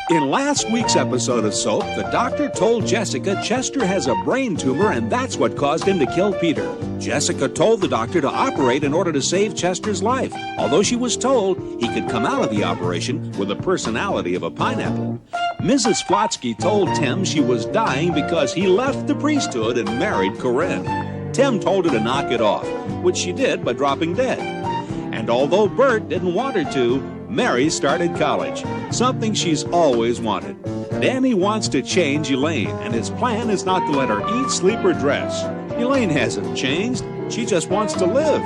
In last week's episode of Soap, the doctor told Jessica Chester has a brain tumor and that's what caused him to kill Peter. Jessica told the doctor to operate in order to save Chester's life, although she was told he could come out of the operation with the personality of a pineapple. Mrs. Flotsky told Tim she was dying because he left the priesthood and married Corinne. Tim told her to knock it off, which she did by dropping dead. And although Bert didn't want her to, Mary started college, something she's always wanted. Danny wants to change Elaine, and his plan is not to let her eat, sleep, or dress. Elaine hasn't changed. She just wants to live.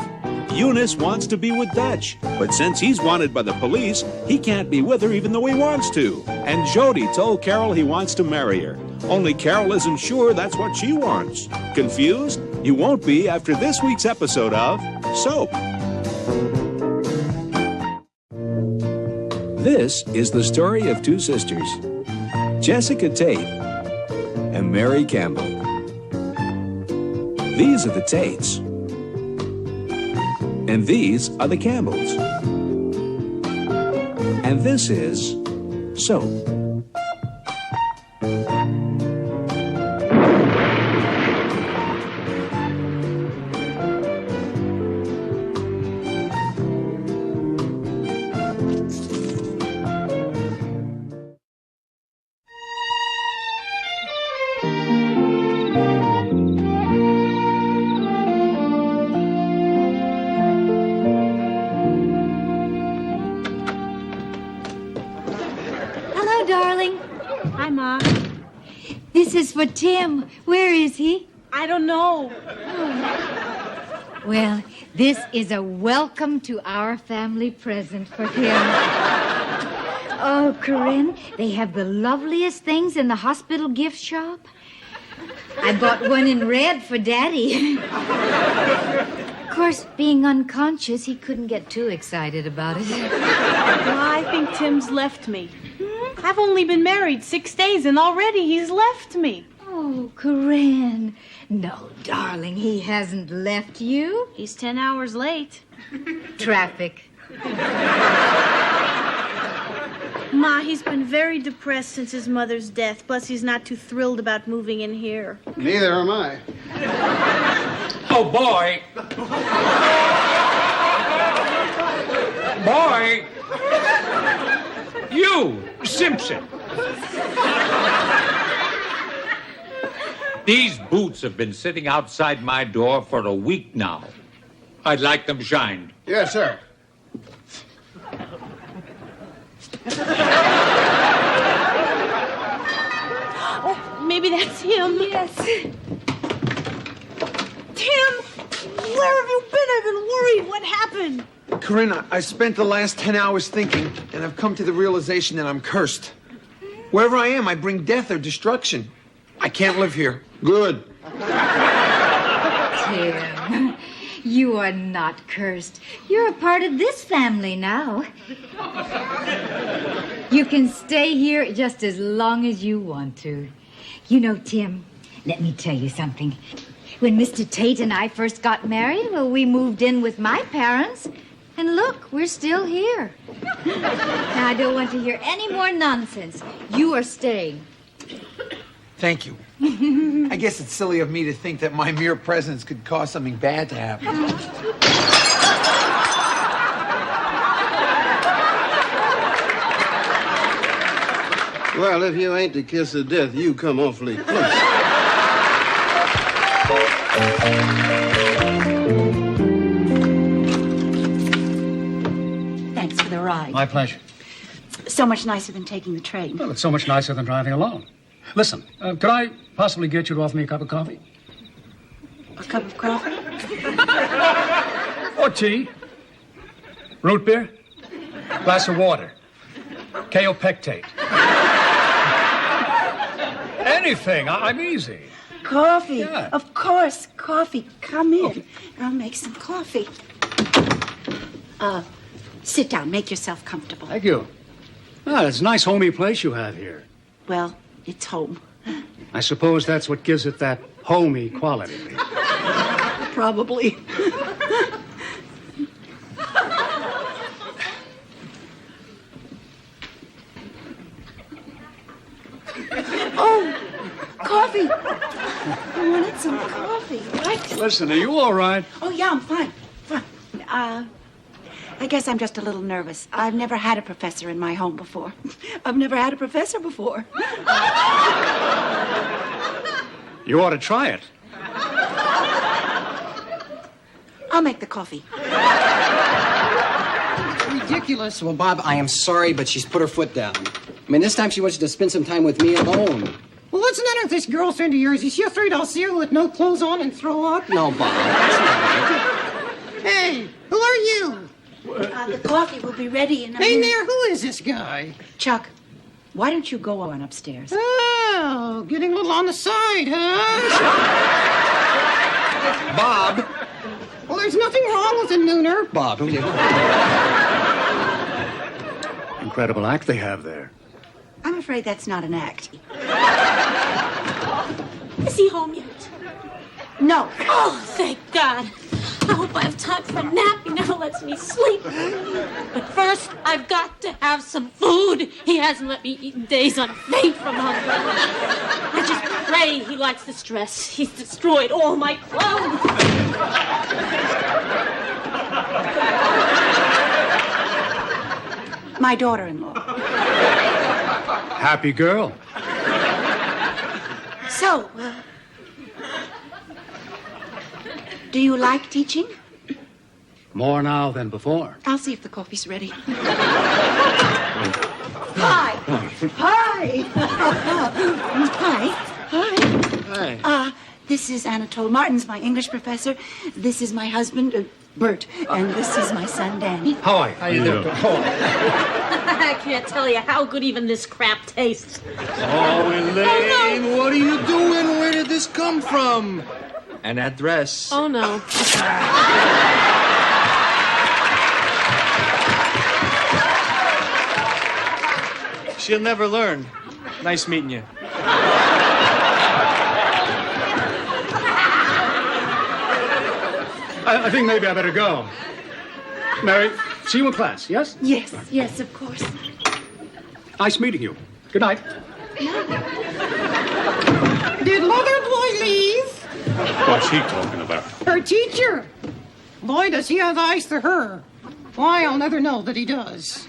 Eunice wants to be with Dutch, but since he's wanted by the police, he can't be with her even though he wants to. And Jody told Carol he wants to marry her. Only Carol isn't sure that's what she wants. Confused? You won't be after this week's episode of Soap. This is the story of two sisters, Jessica Tate and Mary Campbell. These are the Tates, and these are the Campbells. And this is Soap. This is for Tim. Where is he? I don't know. Oh. Well, this is a welcome to our family present for him. Oh, Corinne, they have the loveliest things in the hospital gift shop. I bought one in red for Daddy. Of course, being unconscious, he couldn't get too excited about it. Well, I think Tim's left me. I've only been married 6 days, and already he's left me. Oh, Corinne. No, darling, he hasn't left you. He's 10 hours late. Traffic. Ma, he's been very depressed since his mother's death. Plus, he's not too thrilled about moving in here. Neither am I. Oh, boy. Boy. You, Simpson. These boots have been sitting outside my door for a week now. I'd like them shined. Yes, sir. Oh, maybe that's him. Yes. Tim, where have you been? I've been worried. What happened? Corinne, I spent the last 10 hours thinking, and I've come to the realization that I'm cursed. Wherever I am, I bring death or destruction. I can't live here. Good. Tim, you are not cursed. You're a part of this family now. You can stay here just as long as you want to. You know, Tim, let me tell you something. When Mr. Tate and I first got married, well, we moved in with my parents. And look, we're still here. Now, I don't want to hear any more nonsense. You are staying. Thank you. I guess it's silly of me to think that my mere presence could cause something bad to happen. Well, if you ain't the kiss of death, you come awfully close. Thanks for the ride. My pleasure. So much nicer than taking the train. Well, it's so much nicer than driving alone. Listen, could I possibly get you to offer me a cup of coffee? A cup of coffee? Or tea? Root beer? Glass of water? Kaopectate? Anything. I'm easy. Coffee. Yeah. Of course, coffee. Come in. Okay. I'll make some coffee. Sit down. Make yourself comfortable. Thank you. Ah, it's a nice homey place you have here. Well, it's home. I suppose that's what gives it that homey quality. Probably. Oh, coffee. I wanted some coffee. What? Listen, are you all right? Oh, yeah, I'm fine. Fine. I guess I'm just a little nervous. I've never had a professor in my home before. I've never had a professor before. You ought to try it. I'll make the coffee. Ridiculous. Well, Bob, I am sorry, but she's put her foot down. I mean, this time she wants you to spend some time with me alone. Well, what's the matter with this girlfriend of yours? Is she afraid I'll see her with no clothes on and throw up? No, Bob, that's not right. Hey, who are you? The coffee will be ready in a Hey, minute. there, who is this guy? Chuck, why don't you go on upstairs? Oh, getting a little on the side, huh? Bob! Well, there's nothing wrong with a nooner. Bob, Incredible act they have there. I'm afraid that's not an act. Is he home yet? No. Oh, thank God. I hope I have time for a nap. He never lets me sleep. But first, I've got to have some food. He hasn't let me eat in days. I'm faint from hunger. I just pray he likes the stress. He's destroyed all my clothes. My daughter-in-law. Happy girl. So, do you like teaching? More now than before. I'll see if the coffee's ready. Hi. Hi. Hi. Hi. This is Anatole Martins, my English professor. This is my husband, Bert. And this is my son, Danny. How are you doing? I can't tell you how good even this crap tastes. Oh, Elaine, what are you doing? Where did this come from? And that dress. Oh, no. She'll never learn. Nice meeting you. I think maybe I better go. Mary, see you in class, yes? Yes, yes, of course. Nice meeting you. Good night. Did Mother Boy leave? What's he talking about? Her teacher. Boy, does he have eyes for her. Why, I'll never know that he does.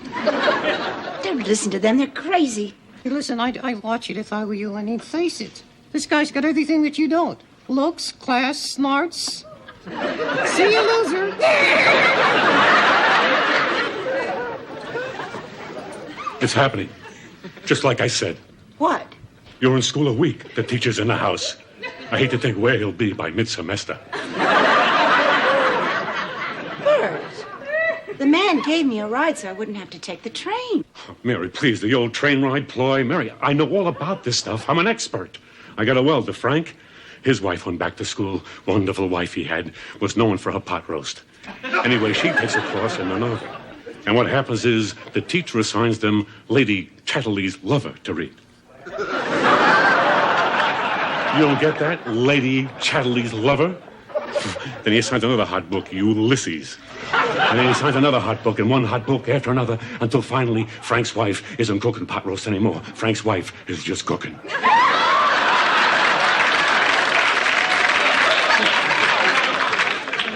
Don't listen to them. They're crazy. Hey, listen, I'd watch it if I were you. I mean, face it. This guy's got everything that you don't. Looks, class, smarts. See you, loser. It's happening. Just like I said. What? You're in school a week. The teacher's in the house. I hate to think where he'll be by mid-semester. Bert, the man gave me a ride so I wouldn't have to take the train. Mary, please, the old train ride ploy. Mary, I know all about this stuff. I'm an expert. I got a welder, Frank. His wife went back to school. Wonderful wife he had. Was known for her pot roast. Anyway, she takes a course in an oven. And what happens is the teacher assigns them Lady Chatterley's Lover to read. You don't get that? Lady Chatterley's Lover? Then he assigns another hot book, Ulysses. And then he assigns another hot book and one hot book after another until finally Frank's wife isn't cooking pot roast anymore. Frank's wife is just cooking.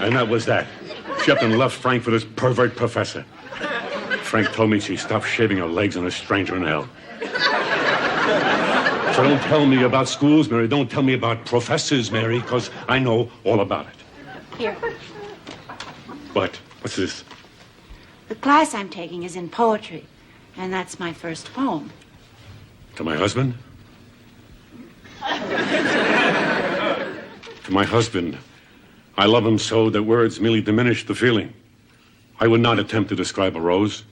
And that was that. She up and left Frank for this pervert professor. Frank told me she stopped shaving her legs on a stranger in hell. So don't tell me about schools, Mary. Don't tell me about professors, Mary, because I know all about it. Here. What? What's this? The class I'm taking is in poetry, and that's my first poem. To my husband? To my husband. I love him so that words merely diminish the feeling. I would not attempt to describe a rose.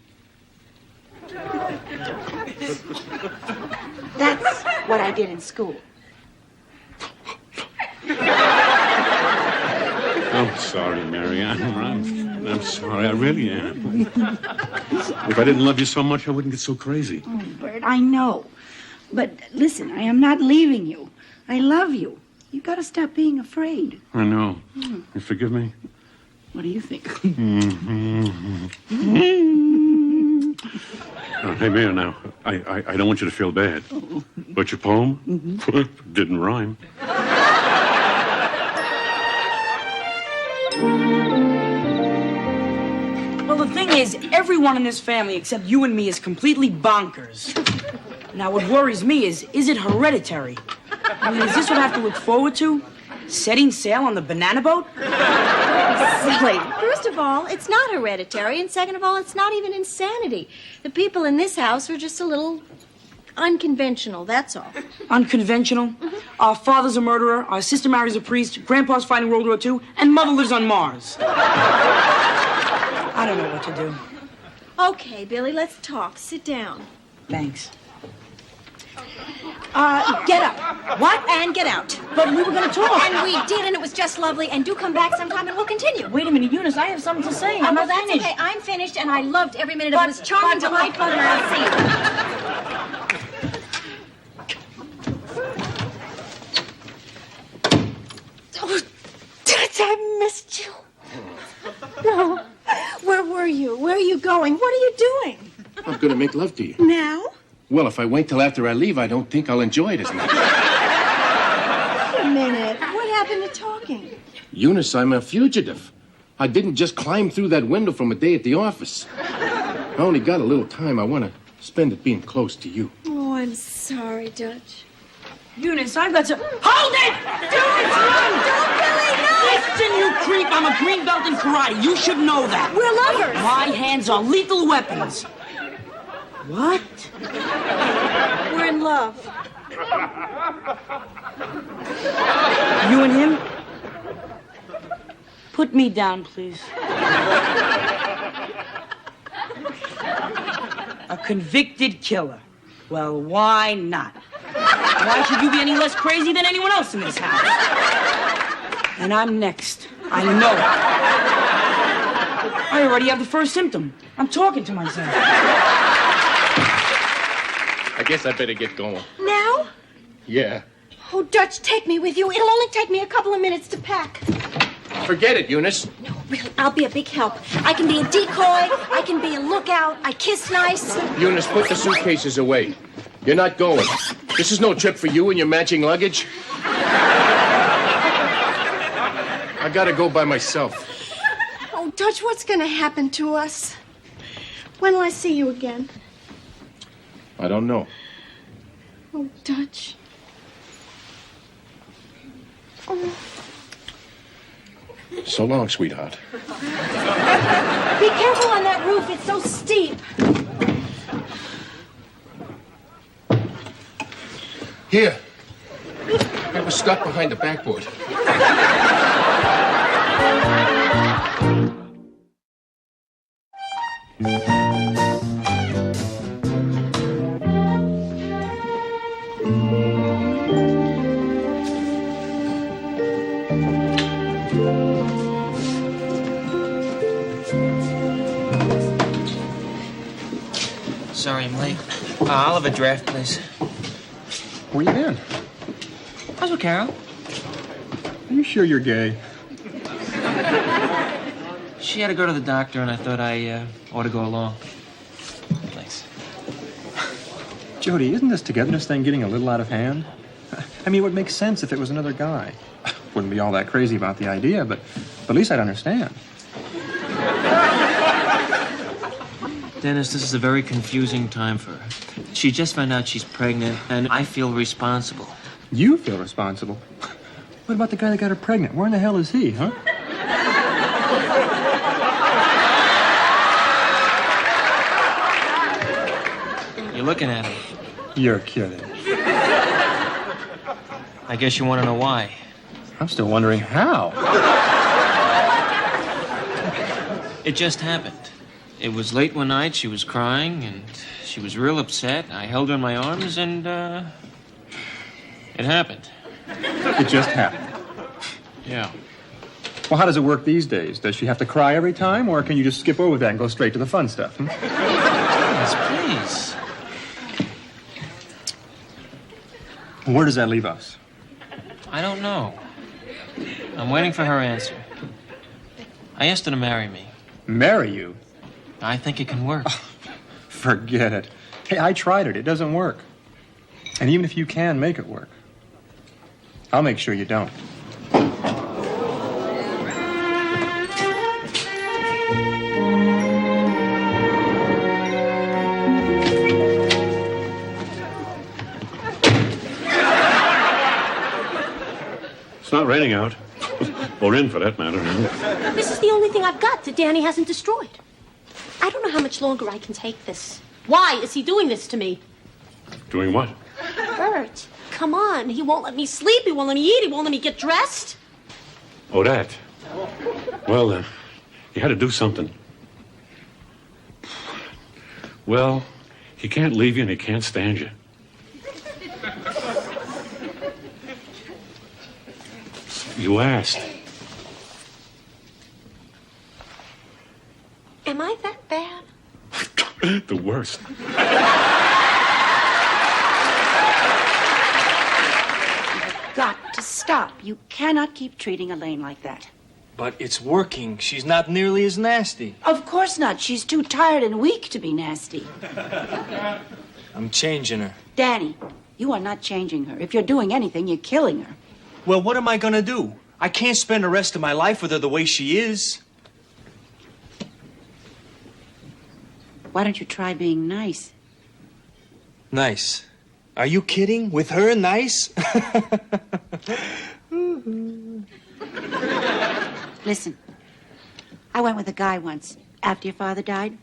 That's what I did in school. I'm sorry, Mary. I'm sorry. I really am. If I didn't love you so much, I wouldn't get so crazy. Oh, Bert, I know. But listen, I am not leaving you. I love you. You've got to stop being afraid. I know. You forgive me? What do you think? Hey, Mary, now, I don't want you to feel bad. Oh, But your poem? Mm-hmm. Didn't rhyme. Well, the thing is, everyone in this family except you and me is completely bonkers. Now, what worries me is it hereditary? I mean, is this what I have to look forward to? Setting sail on the banana boat? Silly. First of all, it's not hereditary, and second of all, it's not even insanity. The people in this house are just a little unconventional, that's all. Unconventional? Mm-hmm. Our father's a murderer, our sister marries a priest, grandpa's fighting World War II, and mother lives on Mars. I don't know what to do. Okay, Billy, let's talk. Sit down. Thanks. Get up. What? And get out. But we were going to talk. And we did, and it was just lovely. And do come back sometime, and we'll continue. Wait a minute, Eunice, I have something to say. I'm not that's finished. okay. I'm finished, and I loved every minute of it. It was charming, delightful, and I'll see you. Oh, Dad, I missed you. No. Where were you? Where are you going? What are you doing? I'm going to make love to you. Now? Well, if I wait till after I leave, I don't think I'll enjoy it as much. Wait a minute. What happened to talking? Eunice, I'm a fugitive. I didn't just climb through that window from a day at the office. I only got a little time. I want to spend it being close to you. Oh, I'm sorry, Dutch. Eunice, I've got to... Hold it! Eunice, run! Don't, Billy, no! Listen, you creep. I'm a green belt in karate. You should know that. We're lovers. My hands are lethal weapons. What? We're in love. You and him? Put me down, please. A convicted killer. Well, why not? Why should you be any less crazy than anyone else in this house? And I'm next. I know it. I already have the first symptom. I'm talking to myself. I guess I better get going. Now? Yeah. Oh, Dutch, take me with you. It'll only take me a couple of minutes to pack. Forget it, Eunice. No, really, I'll be a big help. I can be a decoy. I can be a lookout. I kiss nice. Eunice, put the suitcases away. You're not going. This is no trip for you and your matching luggage. I gotta go by myself. Oh, Dutch, what's gonna happen to us? When will I see you again? I don't know. Oh, Dutch. Oh. So long, sweetheart. Be careful on that roof. It's so steep. Here. I was stuck behind the backboard. Sorry I'm late. I'll have a draft, please. Where you been? I was with Carol. Are you sure you're gay? She had to go to the doctor, and I thought I ought to go along. Thanks. Jody, isn't this togetherness thing getting a little out of hand? I mean, it would make sense if it was another guy. Wouldn't be all that crazy about the idea, but at least I'd understand. Dennis, this is a very confusing time for her. She just found out she's pregnant, and I feel responsible. You feel responsible? What about the guy that got her pregnant? Where in the hell is he, huh? You're looking at him. You're kidding. I guess you want to know why. I'm still wondering how. It just happened. It was late one night, she was crying, and she was real upset. I held her in my arms, and, it happened. It just happened? Yeah. Well, how does it work these days? Does she have to cry every time, or can you just skip over that and go straight to the fun stuff? Yes, please. Where does that leave us? I don't know. I'm waiting for her answer. I asked her to marry me. Marry you? I think it can work. Oh, forget it. Hey, I tried it. It doesn't work. And even if you can make it work, I'll make sure you don't. It's not raining out. Or in, for that matter. This is the only thing I've got that Danny hasn't destroyed. I don't know how much longer I can take this. Why is he doing this to me? Doing what? Bert, come on. He won't let me sleep. He won't let me eat. He won't let me get dressed. Oh, that. Well, you had to do something. Well, he can't leave you and he can't stand you. You asked. Am I that bad? The worst. Got to stop. You cannot keep treating Elaine like that. But it's working. She's not nearly as nasty. Of course not. She's too tired and weak to be nasty. I'm changing her. Danny, you are not changing her. If you're doing anything, you're killing her. Well, what am I gonna do? I can't spend the rest of my life with her the way she is. Why don't you try being nice? Nice. Are you kidding? With her, nice? Listen, I went with a guy once, after your father died.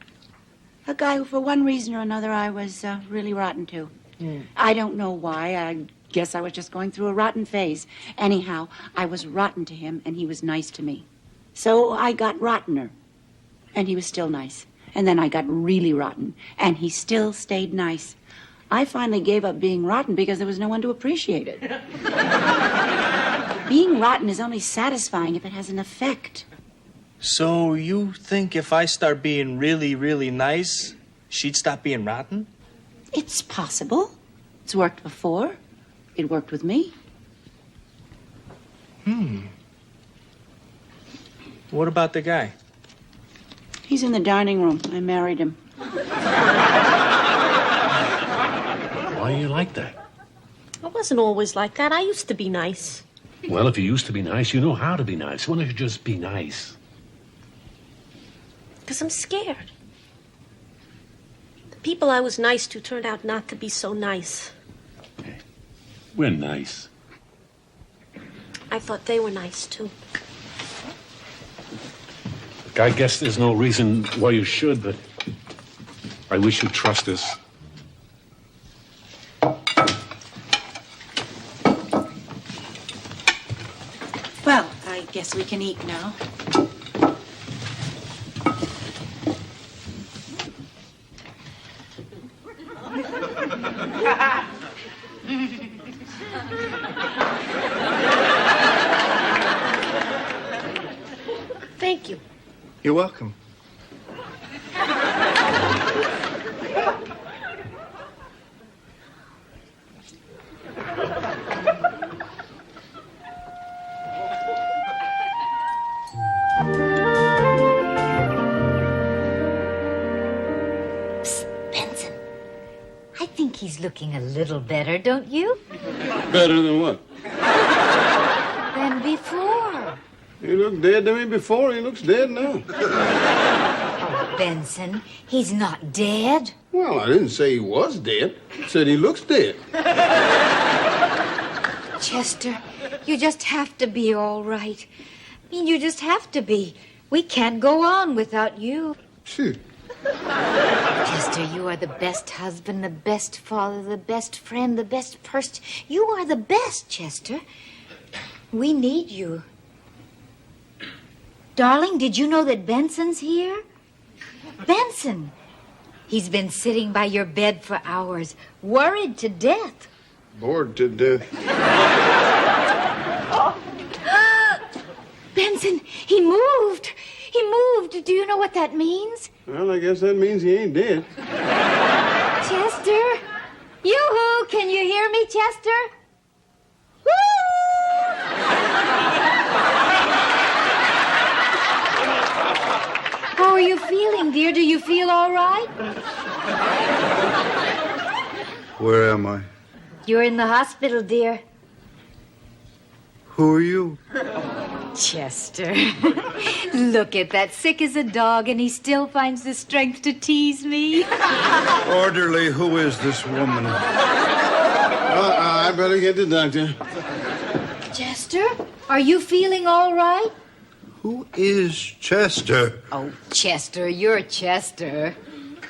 A guy who, for one reason or another, I was really rotten to. I don't know why. I guess I was just going through a rotten phase. Anyhow, I was rotten to him, and he was nice to me. So I got rottener, and he was still nice. And then I got really rotten, and he still stayed nice. I finally gave up being rotten because there was no one to appreciate it. Being rotten is only satisfying if it has an effect. So you think if I start being really, really nice, she'd stop being rotten? It's possible. It's worked before. It worked with me. What about the guy? He's in the dining room. I married him. Why are you like that? I wasn't always like that. I used to be nice. Well, if you used to be nice, you know how to be nice. Why don't you just be nice? Because I'm scared. The people I was nice to turned out not to be so nice. We're nice. I thought they were nice, too. Look, I guess there's no reason why you should, but I wish you'd trust us. Well, I guess we can eat now. Thank you. You're welcome. Benson, I think he's looking a little better, don't you? Better than what? Than before. He looked dead to me before. He looks dead now. Oh, Benson, he's not dead. Well, I didn't say he was dead. I said he looks dead. Chester, you just have to be all right. I mean, you just have to be. We can't go on without you. Shoot. Chester, you are the best husband, the best father, the best friend, the best person. You are the best, Chester. We need you. Darling, did you know that Benson's here? Benson. He's been sitting by your bed for hours, worried to death. Bored to death. Benson, he moved. He moved. Do you know what that means? Well, I guess that means he ain't dead. Chester? Yoo-hoo! Can you hear me, Chester? Woo! How are you feeling, dear? Do you feel all right? Where am I? You're in the hospital, dear. Who are you? Chester. Look at that, sick as a dog, and he still finds the strength to tease me. Orderly, who is this woman? I better get the doctor. Chester, are you feeling all right? Who is Chester? Oh, Chester, you're Chester.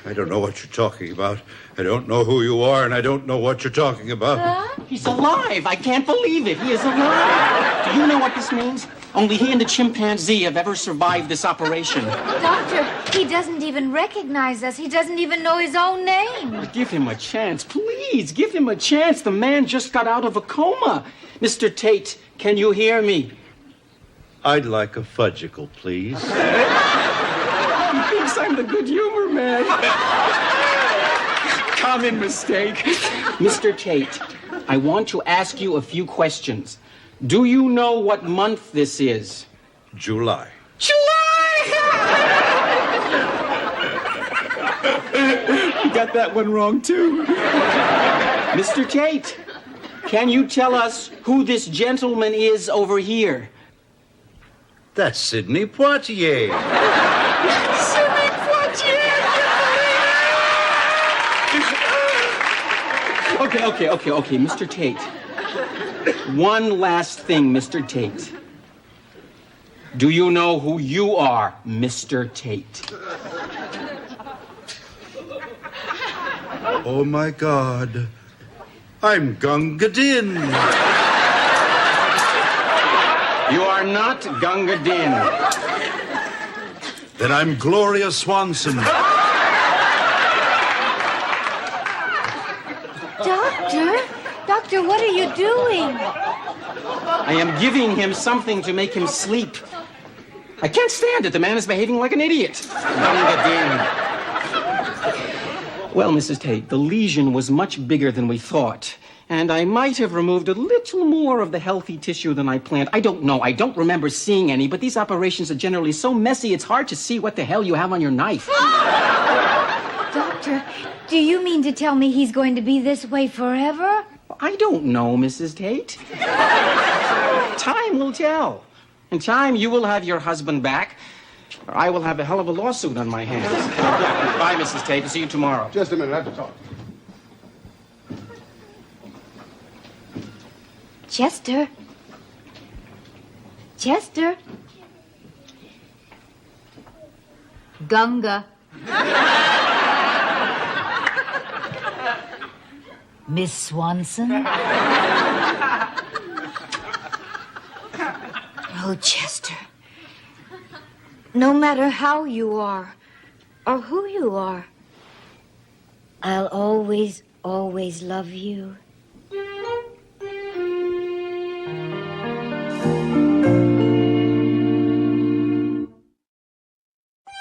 I don't know what you're talking about. I don't know who you are, and I don't know what you're talking about. He's alive. I can't believe it. He is alive. Do you know what this means? Only he and the chimpanzee have ever survived this operation. Doctor, he doesn't even recognize us. He doesn't even know his own name. Give him a chance, please. Give him a chance. The man just got out of a coma. Mr. Tate, can you hear me? I'd like a fudgicle, please. He thinks I'm the good humor man. Common mistake. Mr. Tate, I want to ask you a few questions. Do you know what month this is? July. July! You got that one wrong, too. Mr. Tate, can you tell us who this gentleman is over here? That's Sidney Poitier. Sidney Poitier! Okay, Mr. Tate. One last thing, Mr. Tate. Do you know who you are, Mr. Tate? Oh, my God. I'm Gunga Din. You are not Gunga Din. Then I'm Gloria Swanson. Doctor, what are you doing? I am giving him something to make him sleep. I can't stand it. The man is behaving like an idiot. Gunga Din. Well, Mrs. Tate, the lesion was much bigger than we thought. And I might have removed a little more of the healthy tissue than I planned. I don't know. I don't remember seeing any, but these operations are generally so messy, it's hard to see what the hell you have on your knife. Doctor, do you mean to tell me he's going to be this way forever? I don't know, Mrs. Tate. Time will tell. In time, you will have your husband back, or I will have a hell of a lawsuit on my hands. Bye, Mrs. Tate. I'll see you tomorrow. Just a minute, I have to talk. Chester? Chester? Gunga. Miss Swanson? Oh, Chester. No matter how you are or who you are, I'll always, always love you.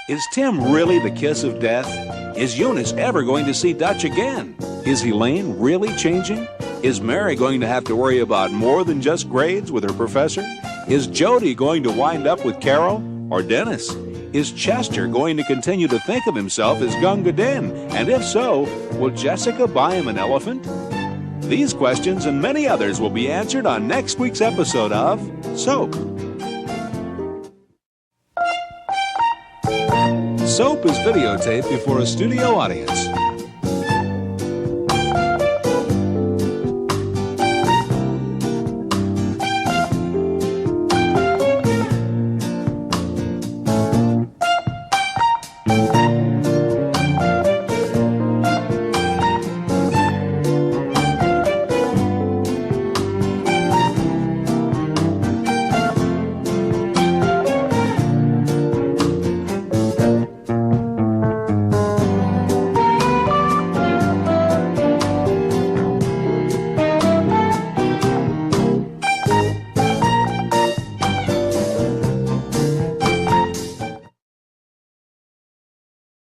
Is Tim really the kiss of death? Is Eunice ever going to see Dutch again? Is Elaine really changing? Is Mary going to have to worry about more than just grades with her professor? Is Jody going to wind up with Carol or Dennis? Is Chester going to continue to think of himself as Gunga Din? And if so, will Jessica buy him an elephant? These questions and many others will be answered on next week's episode of Soap. Soap is videotaped before a studio audience.